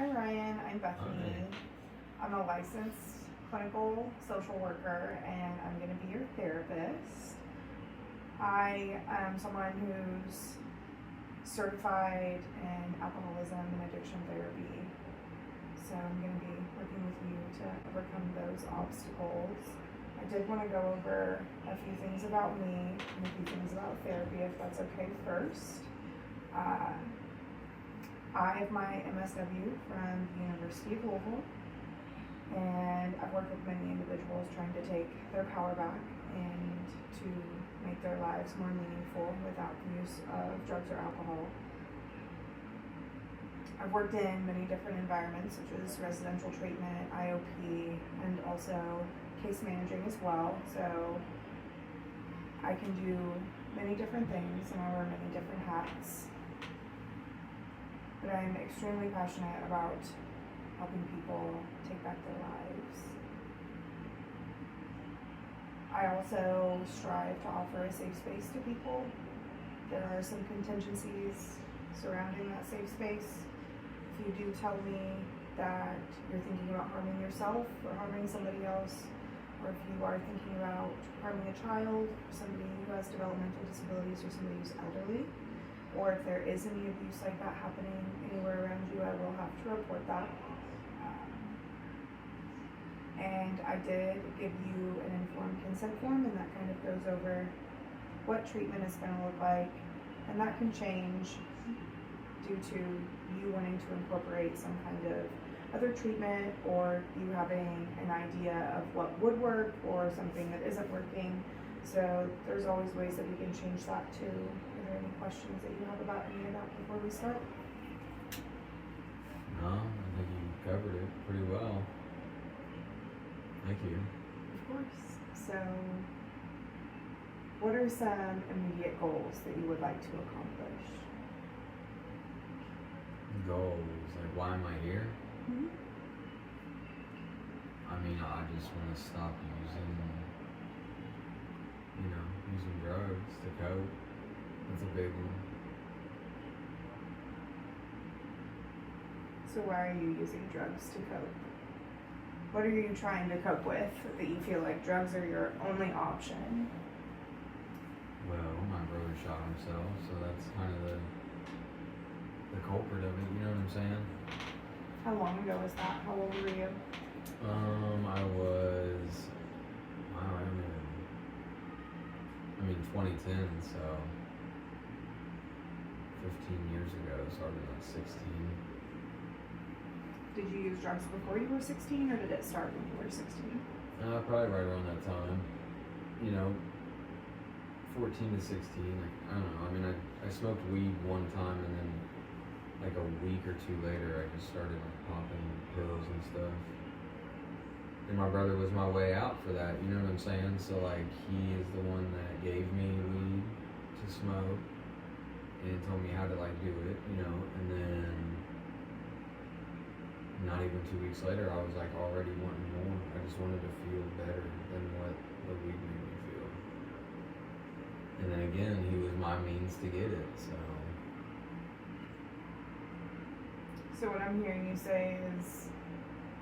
Hi Ryan, I'm Bethany. I'm a licensed clinical social worker and I'm going to be your therapist. I am someone who's certified in alcoholism and addiction therapy. So I'm going to be working with you to overcome those obstacles. I did want to go over a few things about me and a few things about therapy if that's okay first. I have my MSW from the University of Louisville, and I've worked with many individuals trying to take their power back and to make their lives more meaningful without the use of drugs or alcohol. I've worked in many different environments such as residential treatment, IOP, and also case managing as well. So I can do many different things and I wear many different hats. But I'm extremely passionate about helping people take back their lives. I also strive to offer a safe space to people. There are some contingencies surrounding that safe space. If you do tell me that you're thinking about harming yourself or harming somebody else, or if you are thinking about harming a child, somebody who has developmental disabilities, or somebody who's elderly, or if there is any abuse like that happening anywhere around you, I will have to report that. And I did give you an informed consent form, and that kind of goes over what treatment is going to look like, and that can change due to you wanting to incorporate some kind of other treatment, or you having an idea of what would work or something that isn't working. So there's always ways that we can change that too. Are there any questions that you have about any of that before we start? No, I think you covered it pretty well. Thank you. Of course. So what are some immediate goals that you would like to accomplish? Goals, like why am I here? Mm-hmm. I mean, I just want to stop using drugs to cope. That's a big one. So why are you using drugs to cope? What are you trying to cope with that you feel like drugs are your only option? Well, my brother shot himself, so that's kind of the culprit of it, you know what I'm saying? How long ago was that? How old were you? I mean 2010, so 15 years ago, so I was like 16. Did you use drugs before you were 16, or did it start when you were 16? Probably right around that time. 14 to 16, like, I don't know. I mean, I smoked weed one time, and then like a week or two later, I just started like popping pills and stuff. And my brother was my way out for that, you know what I'm saying? So like, he is the one that gave me weed to smoke and told me how to like do it, and then not even 2 weeks later, I was like already wanting more. I just wanted to feel better than what the weed made me feel. And then again, he was my means to get it, so. So what I'm hearing you say is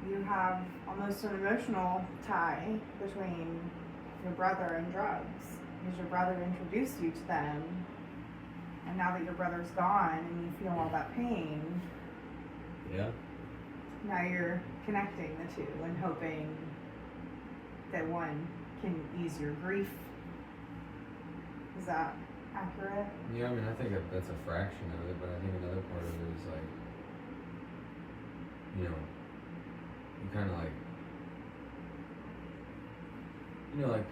you have almost an emotional tie between your brother and drugs, because your brother introduced you to them, and now that your brother's gone and you feel all that pain, Yeah. now you're connecting the two and hoping that one can ease your grief. Is that accurate? Yeah, I mean, I think that's a fraction of it, but I think another part of it is like, you kind of like,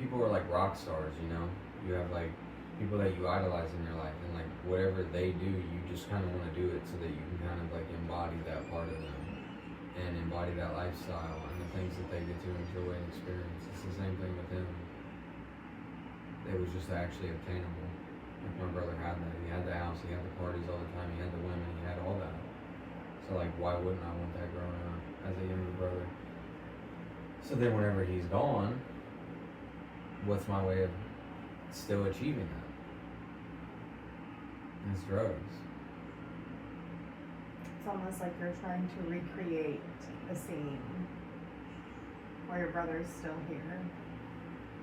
people are like rock stars, you have like people that you idolize in your life, and like whatever they do, you just kind of want to do it so that you can kind of like embody that part of them and embody that lifestyle and the things that they get to enjoy and experience. It's the same thing with him. It was just actually obtainable. Like my brother had that. He had the house, he had the parties all the time, he had the women, he had all that. So like, why wouldn't I want that growing up as a younger brother? So then whenever he's gone, what's my way of still achieving that? It's drugs. It's almost like you're trying to recreate a scene where your brother's still here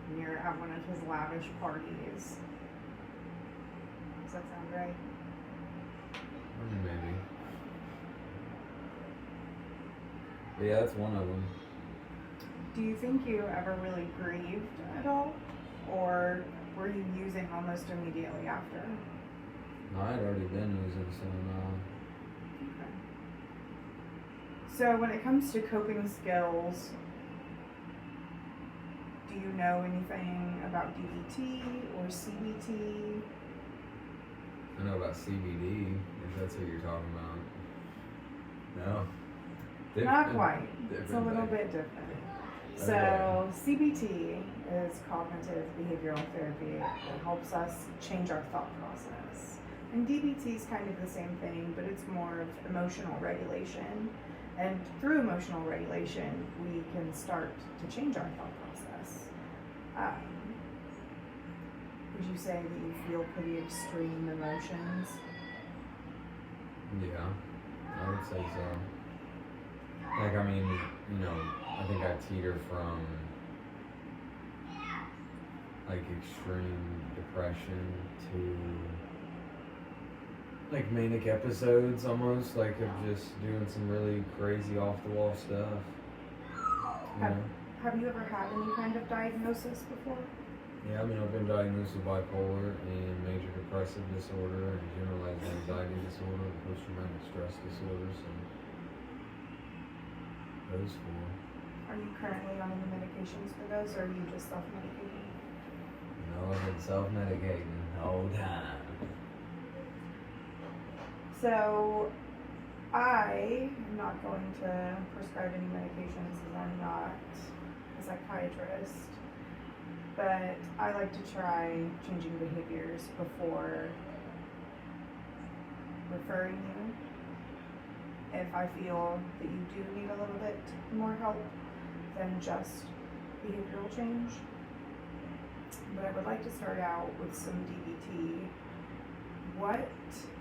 and you're at one of his lavish parties. Does that sound right? Maybe. But yeah, that's one of them. Do you think you ever really grieved at all? Or were you using almost immediately after? No, I had already been using some. Okay. So when it comes to coping skills, do you know anything about DBT or CBT? I know about CBD, if that's what you're talking about. No. Not quite. It's a Different little thing. bit different. Okay. So CBT is cognitive behavioral therapy. It helps us change our thought process. And DBT is kind of the same thing, but it's more of emotional regulation. And through emotional regulation, we can start to change our thought process. Would you say that you feel pretty extreme emotions? Yeah, I would say so. Like, I mean, you know, I think I teeter from like extreme depression to like manic episodes almost, like of just doing some really crazy off the wall stuff. You know? Have you ever had any kind of diagnosis before? Yeah, I mean, I've been diagnosed with bipolar and major depressive disorder and generalized anxiety disorder and post-traumatic stress disorder, so those four. Are you currently on any medications for those, or are you just self-medicating? No, I've been self-medicating the whole time. So, I am not going to prescribe any medications as I'm not a psychiatrist, but I like to try changing behaviors before referring you. If I feel that you do need a little bit more help than just behavioral change. But I would like to start out with some DBT. What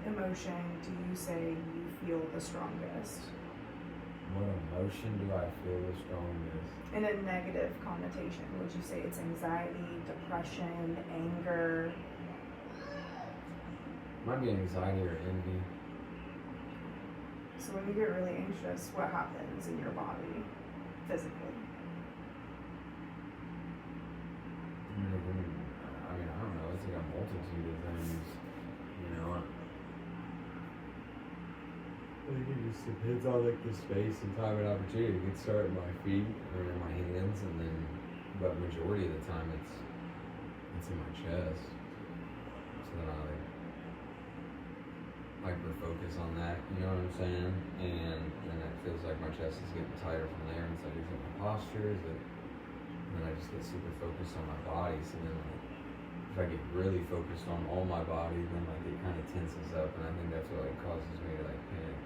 emotion do you say you feel the strongest? What emotion do I feel the strongest? In a negative connotation, would you say it's anxiety, depression, anger? Might be anxiety or envy. So when you get really anxious, what happens in your body physically? I mean, I don't know. It's like a multitude of things, you know. I think it just depends on like the space and time and opportunity. It could start in my feet or in my hands, and then, but majority of the time it's in my chest. So then I like hyper focus on that. You know what I'm saying? And then it feels like my chest is getting tighter from there. And so is it my posture? Is it? And then I just get super focused on my body. So then like, if I get really focused on all my body, then like it kind of tenses up, and I think that's what like causes me to like panic.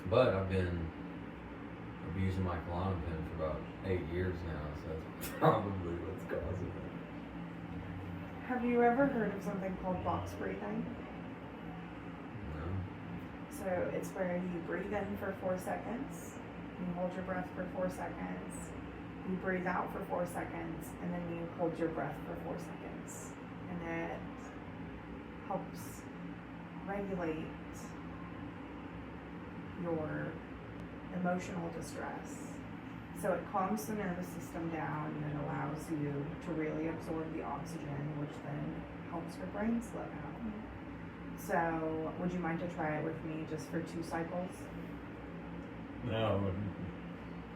But I've been abusing my Klonopin for about 8 years now, so that's probably what's causing it. Have you ever heard of something called box breathing? No. So it's where you breathe in for 4 seconds, you hold your breath for 4 seconds, you breathe out for 4 seconds, and then you hold your breath for 4 seconds. And it helps regulate your emotional distress. So it calms the nervous system down and it allows you to really absorb the oxygen, which then helps your brain slow down. So would you mind to try it with me just for 2 cycles? No.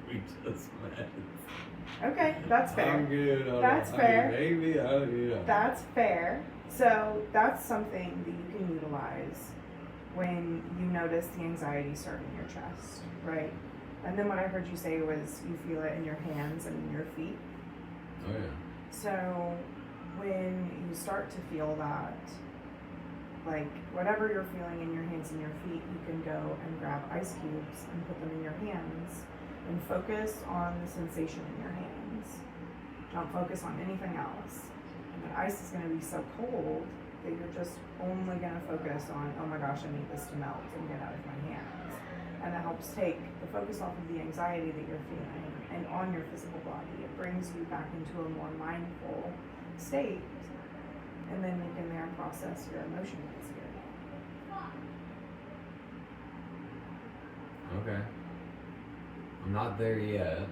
We just met. Okay, that's fair. I'm good. That's fair. Maybe, That's fair. So that's something that you can utilize when you notice the anxiety starting in your chest, right? And then what I heard you say was you feel it in your hands and in your feet. Oh yeah. So when you start to feel that, like whatever you're feeling in your hands and your feet, you can go and grab ice cubes and put them in your hands and focus on the sensation in your hands. Don't focus on anything else. And the ice is going to be so cold that you're just only going to focus on, oh my gosh, I need this to melt and get out of my hands. And it helps take the focus off of the anxiety that you're feeling and on your physical body. It brings you back into a more mindful state, and then you can there process your emotions easier. Okay. I'm not there yet.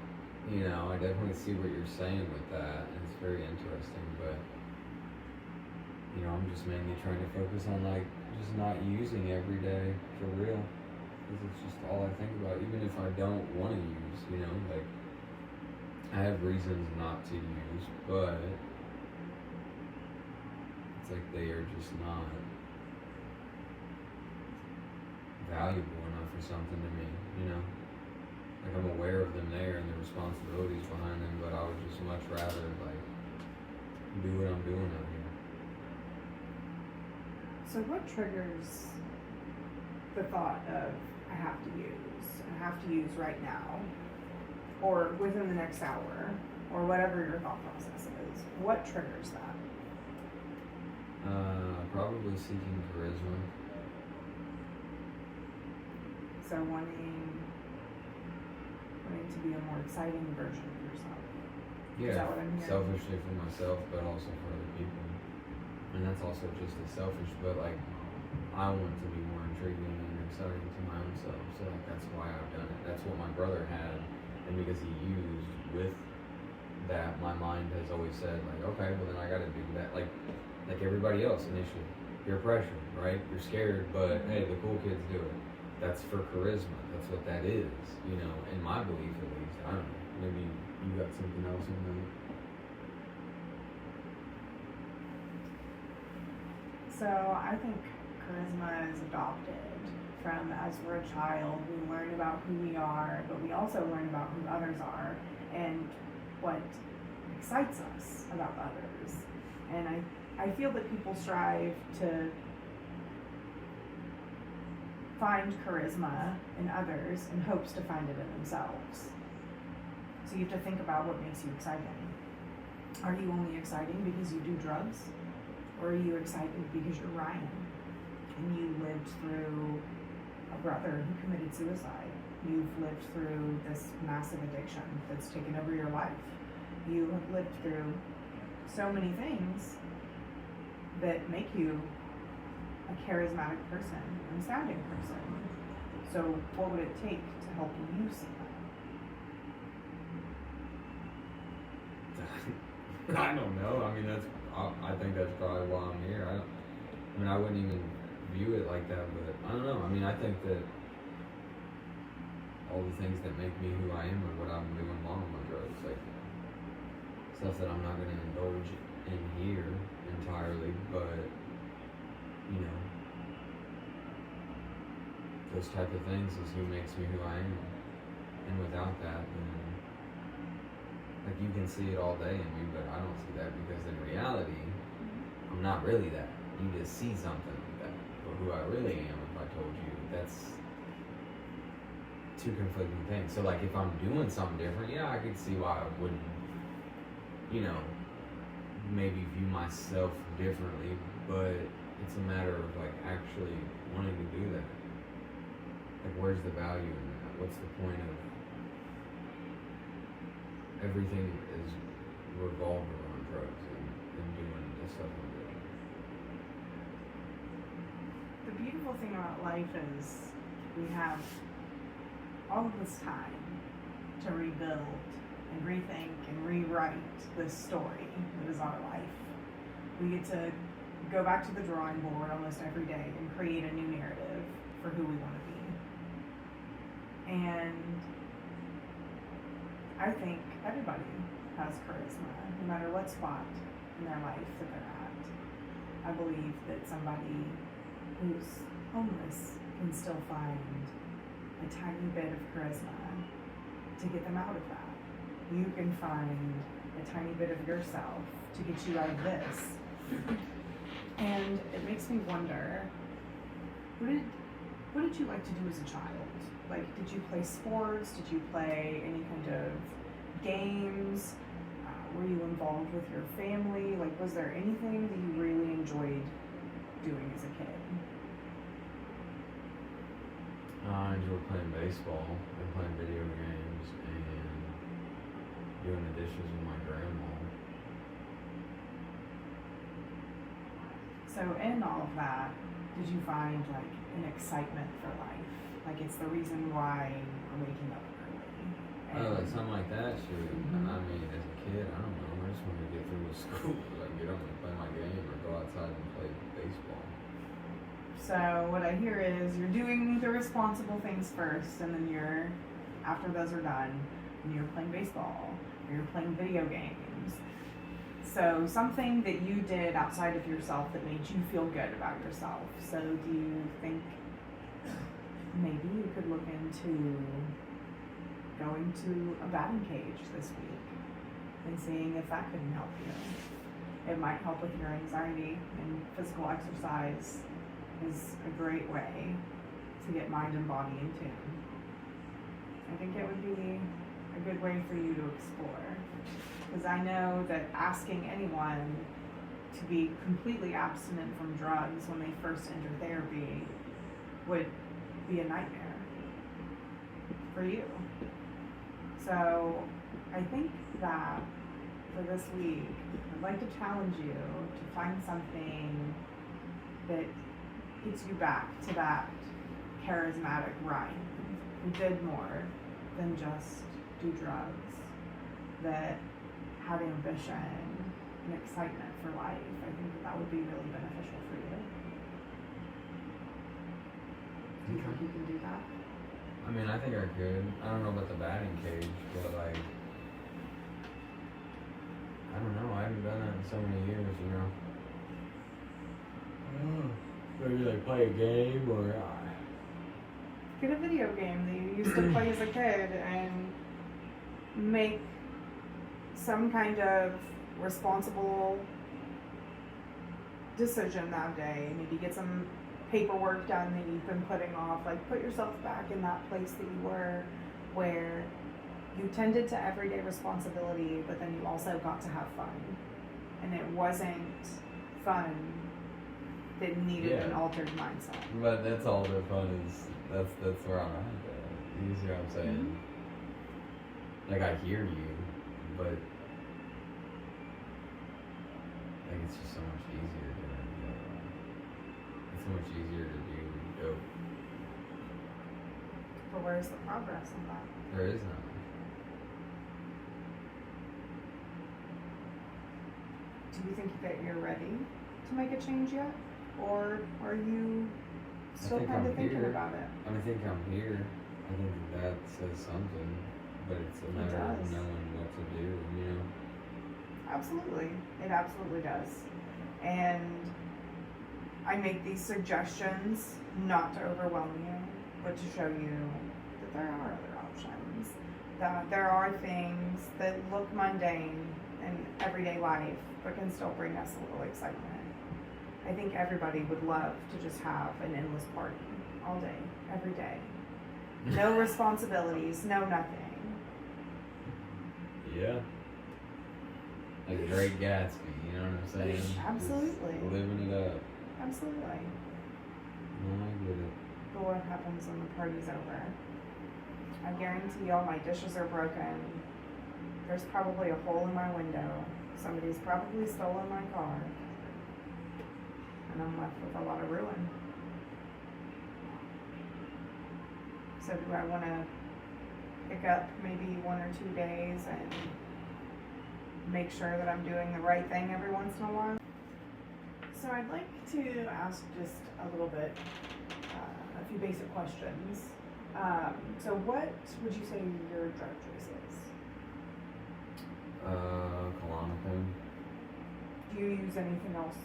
You know, I definitely see what you're saying with that, and it's very interesting, but, you know, I'm just mainly trying to focus on, like, just not using every day for real, because it's just all I think about, even if I don't want to use, you know, like, I have reasons not to use, but it's like they are just not valuable enough or something to me, you know? Like, I'm aware of them there and the responsibilities behind them, but I would just much rather, like, do what I'm doing out here. So what triggers the thought of, I have to use right now, or within the next hour, or whatever your thought process is? What triggers that? Probably seeking charisma. So wanting to be a more exciting version of yourself. Is that what I'm hearing? Selfishly for myself, but also for other people. And that's also just as selfish, but like, I want to be more intriguing and exciting to my own self. So like, that's why I've done it. That's what my brother had, and because he used with that, my mind has always said like, okay, well then I gotta do that. Like everybody else initially. Peer pressure, right? You're scared, but hey, the cool kids do it. That's for charisma. That's what that is, you know, in my belief at least. I don't know. Maybe you got something else in there. So I think charisma is adopted from as we're a child. We learn about who we are, but we also learn about who others are and what excites us about others. And I feel that people strive to find charisma in others in hopes to find it in themselves. So you have to think about what makes you exciting. Are you only exciting because you do drugs? Or are you excited because you're Ryan and you lived through a brother who committed suicide? You've lived through this massive addiction that's taken over your life. You have lived through so many things that make you a charismatic person, an astounding person. So what would it take to help you see that? I don't know. I mean, I think that's probably why I'm here. I wouldn't even view it like that, but I don't know. I mean, I think that all the things that make me who I am are what I'm doing while I'm on drugs. Like, stuff that I'm not going to indulge in here entirely, but, you know, those type of things is who makes me who I am. And without that, then, like, you can see it all day in me, but I don't see that because in reality, I'm not really that. You just see something like that. But who I really am, if I told you, that's two conflicting things. So, like, if I'm doing something different, yeah, I could see why I wouldn't, you know, maybe view myself differently, but it's a matter of, like, actually wanting to do that. Like, where's the value in that? What's the point of everything is revolved around drugs and doing the stuff I'm doing? The beautiful thing about life is we have all of this time to rebuild and rethink and rewrite this story that is our life. We get to go back to the drawing board almost every day and create a new narrative for who we want to be. And I think everybody has charisma, no matter what spot in their life that they're at. I believe that somebody who's homeless can still find a tiny bit of charisma to get them out of that. You can find a tiny bit of yourself to get you out of this. And it makes me wonder, what did you like to do as a child? Like, did you play sports? Did you play any kind of games? Were you involved with your family? Like, was there anything that you really enjoyed doing as a kid? I enjoy playing baseball and playing video games and doing the dishes with my grandma. So in all of that, did you find like an excitement for life? Like it's the reason why you're waking up early. Like something like that, shoot. Mhm. I mean, as a kid, I don't know. I just wanted to get through with school. Like, get up and play my game or go outside and play baseball. So what I hear is you're doing the responsible things first, and then after those are done, you're playing baseball or you're playing video games. So something that you did outside of yourself that made you feel good about yourself. So do you think maybe you could look into going to a batting cage this week and seeing if that couldn't help you? It might help with your anxiety, and physical exercise is a great way to get mind and body in tune. I think it would be a good way for you to explore. Because I know that asking anyone to be completely abstinent from drugs when they first enter therapy would be a nightmare for you. So I think that for this week, I'd like to challenge you to find something that gets you back to that charismatic Ryan who did more than just do drugs, that had ambition and excitement for life. I think that would be really beneficial for you. Do you think you can do that? I mean, I think I could. I don't know about the batting cage, but like, I don't know. I haven't done that in so many years, you know. Maybe like play a game or. Get a video game that you used to play as a kid and make some kind of responsible decision that day. Maybe get some paperwork done that you've been putting off. Like put yourself back in that place that you were, where you tended to everyday responsibility, but then you also got to have fun. And it wasn't fun that needed an altered mindset. But that's all the fun is. That's where I'm at. You see what I'm saying? Mm-hmm. Like I hear you, but like it's just so much easier to do it the other way. It's so much easier to do dope. But where's the progress in that? There is none. Do you think that you're ready to make a change yet? Or are you still kind of thinking about it? I think I'm here. I think that says something, but it's a matter of knowing what to do, you know? Absolutely. It absolutely does. And I make these suggestions not to overwhelm you, but to show you that there are other options. That there are things that look mundane in everyday life, but can still bring us a little excitement. I think everybody would love to just have an endless party all day, every day. No responsibilities, no nothing. Yeah. Like a Great Gatsby, you know what I'm saying? Absolutely. Just living it up. Absolutely. No, I get it. But what happens when the party's over? I guarantee all my dishes are broken. There's probably a hole in my window. Somebody's probably stolen my car. And I'm left with a lot of ruin. So do I want to pick up maybe 1 or 2 days and make sure that I'm doing the right thing every once in a while? So I'd like to ask just a little bit, a few basic questions. So what would you say your drug choice is? Klonopin. Do you use anything else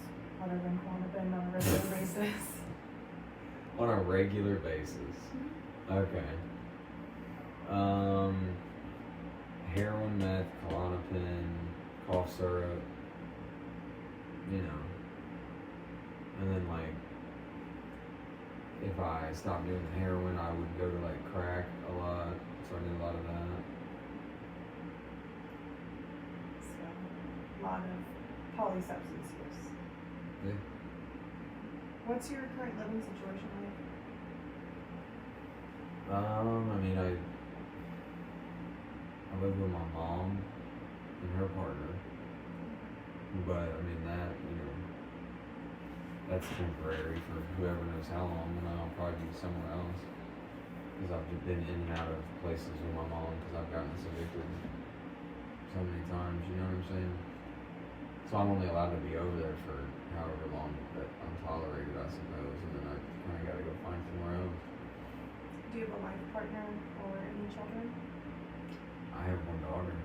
other than Klonopin on a regular basis? On a regular basis. Okay. Heroin, meth, Klonopin, cough syrup, you know. And then like, if I stopped doing the heroin, I would go to like crack a lot. So I did a lot of that. So, a lot of polysubstance use. Yeah. What's your current living situation like? I mean, I live with my mom and her partner, but I mean that, that's temporary for whoever knows how long, and I'll probably be somewhere else. Because I've just been in and out of places with my mom because I've gotten us evicted so many times, you know what I'm saying? So I'm only allowed to be over there for however long that I'm tolerated, I suppose, and then I kind of got to go find somewhere else. Do you have a life partner or any children? I have one daughter,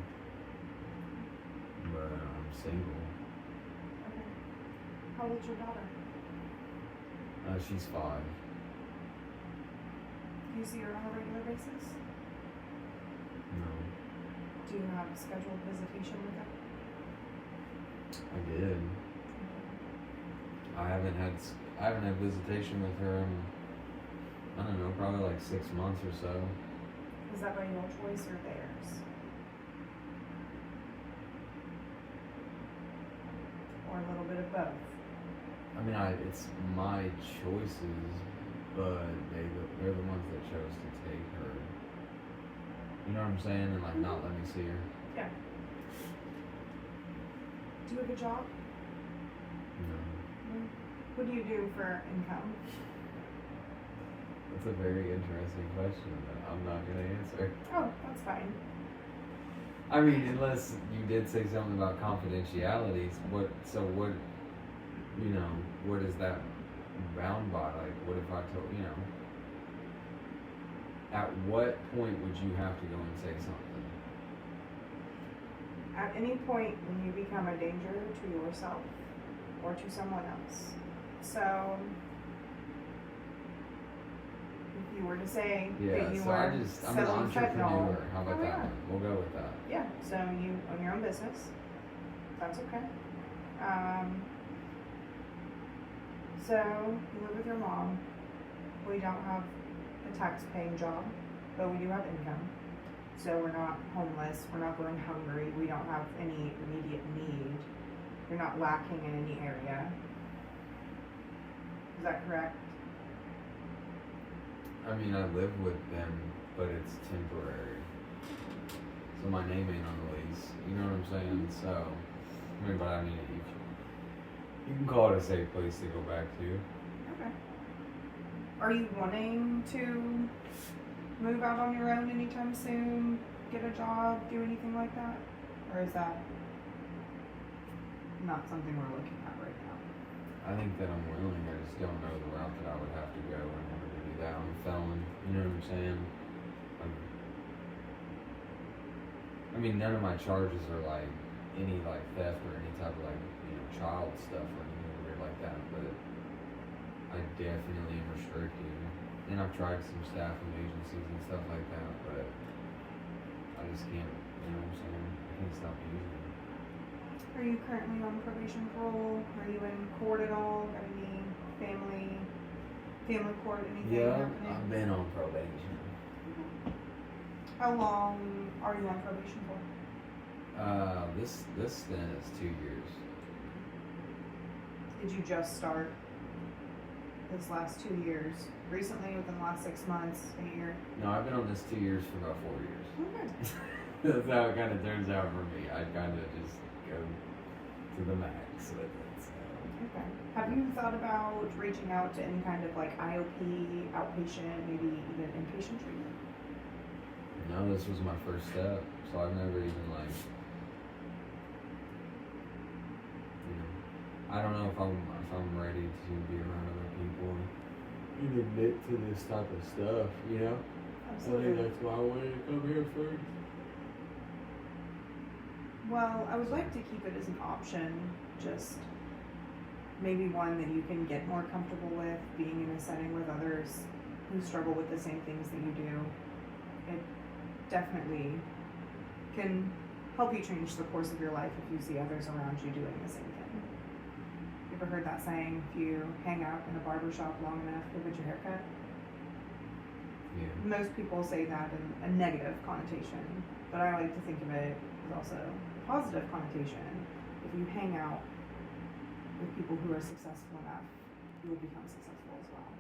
but I'm single. Okay. How old's your daughter? She's 5. Do you see her on a regular basis? No, Do you have scheduled visitation with her? I did. I haven't had visitation with her in, I don't know, probably like 6 months or so. Is that by your choice or theirs? Or a little bit of both? I mean, it's my choices, but they're the ones that chose to take her. You know what I'm saying? And like not let me see her. Yeah. Do you have a job? No. No. What do you do for income? That's a very interesting question that I'm not gonna answer. Oh, that's fine. I mean, unless you did say something about confidentialities, what is that bound by? Like, what if I told, at what point would you have to go and say something? At any point when you become a danger to yourself or to someone else. So, if you were to say Yeah, that you so were I'm an selling entrepreneur. fentanyl, How about oh, that yeah. one? We'll go with that. Yeah, so you own your own business. That's okay. So you live with your mom. We don't have a tax-paying job, but we do have income. So we're not homeless. We're not going hungry. We don't have any immediate need. You're not lacking in any area. Is that correct? I mean, I live with them, but it's temporary. So my name ain't on the lease. You know what I'm saying? So, but I mean, you can call it a safe place to go back to. Okay. Are you wanting to move out on your own anytime soon? Get a job? Do anything like that? Or is that not something we're looking at right now? I think that I'm willing. I just don't know the route that I would have to go in order to do that. I'm a felon. You know what I'm saying? I mean, none of my charges are like any like theft or any type of like child stuff or anything weird like that. But I definitely am restricted, and I've tried some staffing agencies and stuff like that, but I just can't. You know what I'm saying? I can't stop using it. Are you currently on probation parole? Are you in court at all? Got any family court, anything Yeah, happening? I've been on probation. How long are you on probation for? This stint is 2 years. Did you just start this last 2 years? Recently, within the last 6 months, a year? No, I've been on this 2 years for about 4 years. Okay. That's how it kind of turns out for me. I kind of just go to the max with it. So. Okay. Have you thought about reaching out to any kind of like IOP, outpatient, maybe even inpatient treatment? No, this was my first step, so I've never even I don't know if I'm ready to be around other people and admit to this type of stuff, Absolutely. I think that's why I wanted to come here first. Well, I would like to keep it as an option, just maybe one that you can get more comfortable with, being in a setting with others who struggle with the same things that you do. It definitely can help you change the course of your life if you see others around you doing the same thing. You ever heard that saying, if you hang out in a barber shop long enough, you'll get your hair cut? Yeah. Most people say that in a negative connotation, but I like to think of it as also a positive connotation. If you hang out with people who are successful enough you'll become successful as well.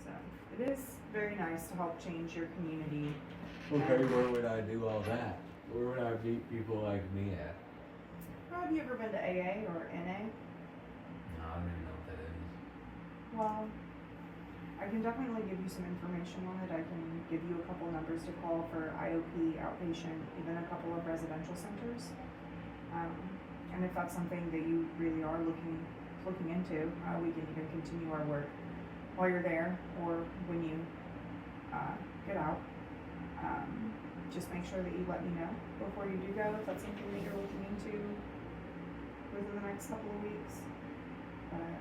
So it is very nice to help change your community. Okay, where would I do all that? Where would I meet people like me at? Have you ever been to AA or NA? No, I don't even know what that is. Well, I can definitely give you some information on it. I can give you a couple numbers to call for IOP, outpatient, even a couple of residential centers. And if that's something that you really are looking into, we can even continue our work while you're there or when you get out. Just make sure that you let me know before you do go if that's something that you're looking into within the next couple of weeks.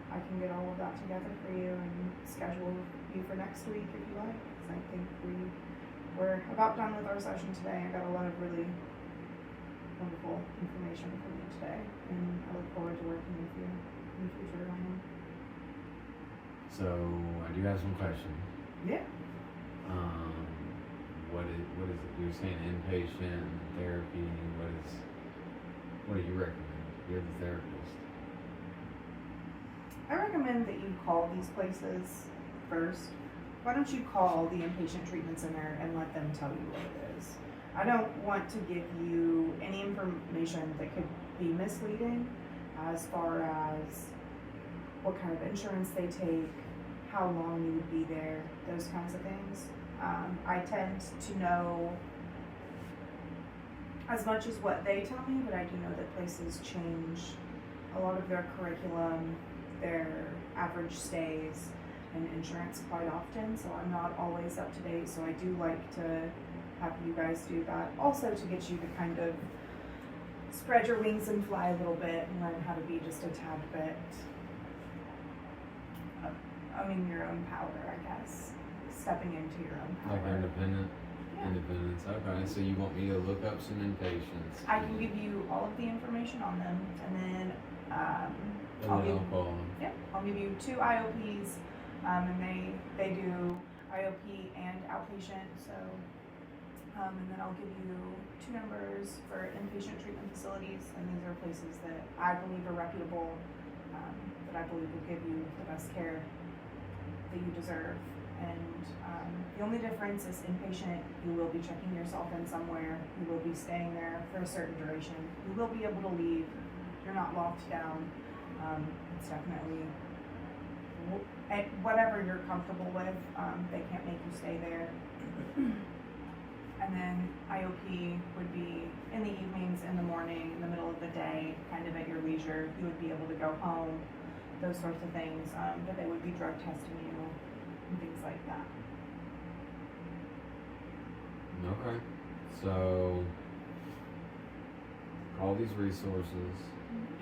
I can get all of that together for you and schedule you for next week if you like, because I think we're about done with our session today. I got a lot of really wonderful information from you today, and I look forward to working with you in the future. So I do have some questions. Yeah. What is it? You're saying inpatient therapy. What do you recommend? You're the therapist. I recommend that you call these places first. Why don't you call the inpatient treatment center and let them tell you what it is? I don't want to give you any information that could be misleading as far as what kind of insurance they take, how long you would be there, those kinds of things. I tend to know as much as what they tell me, but I do know that places change a lot of their curriculum, their average stays, and insurance quite often, so I'm not always up to date, so I do like to have you guys do that. Also to get you to kind of spread your wings and fly a little bit and learn how to be just a tad bit owning your own power, I guess. Stepping into your own power. Like independent? Yeah. Independence. Okay, so you want me to look up some inpatients? I can give you all of the information on them, and then And I'll then give I'll call them. Yep, I'll give you 2 IOPs, and they do IOP and outpatient. So, and then I'll give you 2 numbers for inpatient treatment facilities, and these are places that I believe are reputable, that I believe will give you the best care that you deserve. And the only difference is inpatient, you will be checking yourself in somewhere, you will be staying there for a certain duration, you will be able to leave, you're not locked down. It's definitely whatever you're comfortable with, they can't make you stay there. And then IOP would be in the evenings, in the morning, in the middle of the day, kind of at your leisure. You would be able to go home, those sorts of things, but they would be drug testing you and things like that. Okay. So call these resources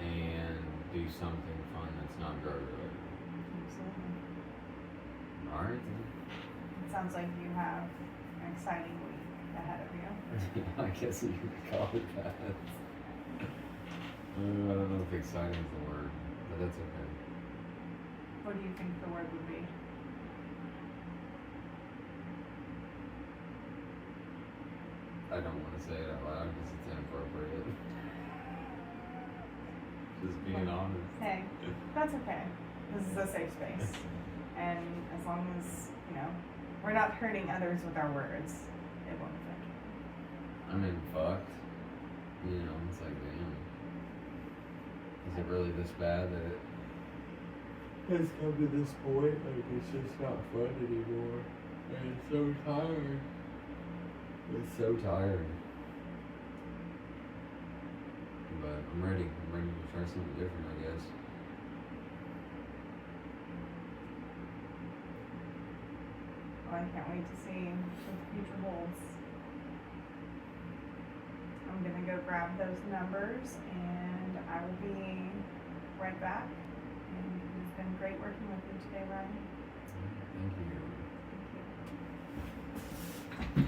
and do something fun that's not drug related. Absolutely. Alright then. It sounds like you have an exciting week ahead of you. I guess you could call it that. I don't know if exciting is the word, but that's okay. What do you think the word would be? I don't want to say it out loud because it's inappropriate. Just being honest. Hey, that's okay. This is a safe space. And as long as, we're not hurting others with our words, it won't affect you. I mean, fucked. It's like, damn. Is it really this bad that it has come to this point? Like, it's just not fun anymore. And it's so tired. It's so tired. But I'm ready. I'm ready to try something different, I guess. Well, I can't wait to see what the future holds. I'm gonna go grab those numbers and I will be right back. And it's been great working with you today, Ryan. Thank you. Thank you.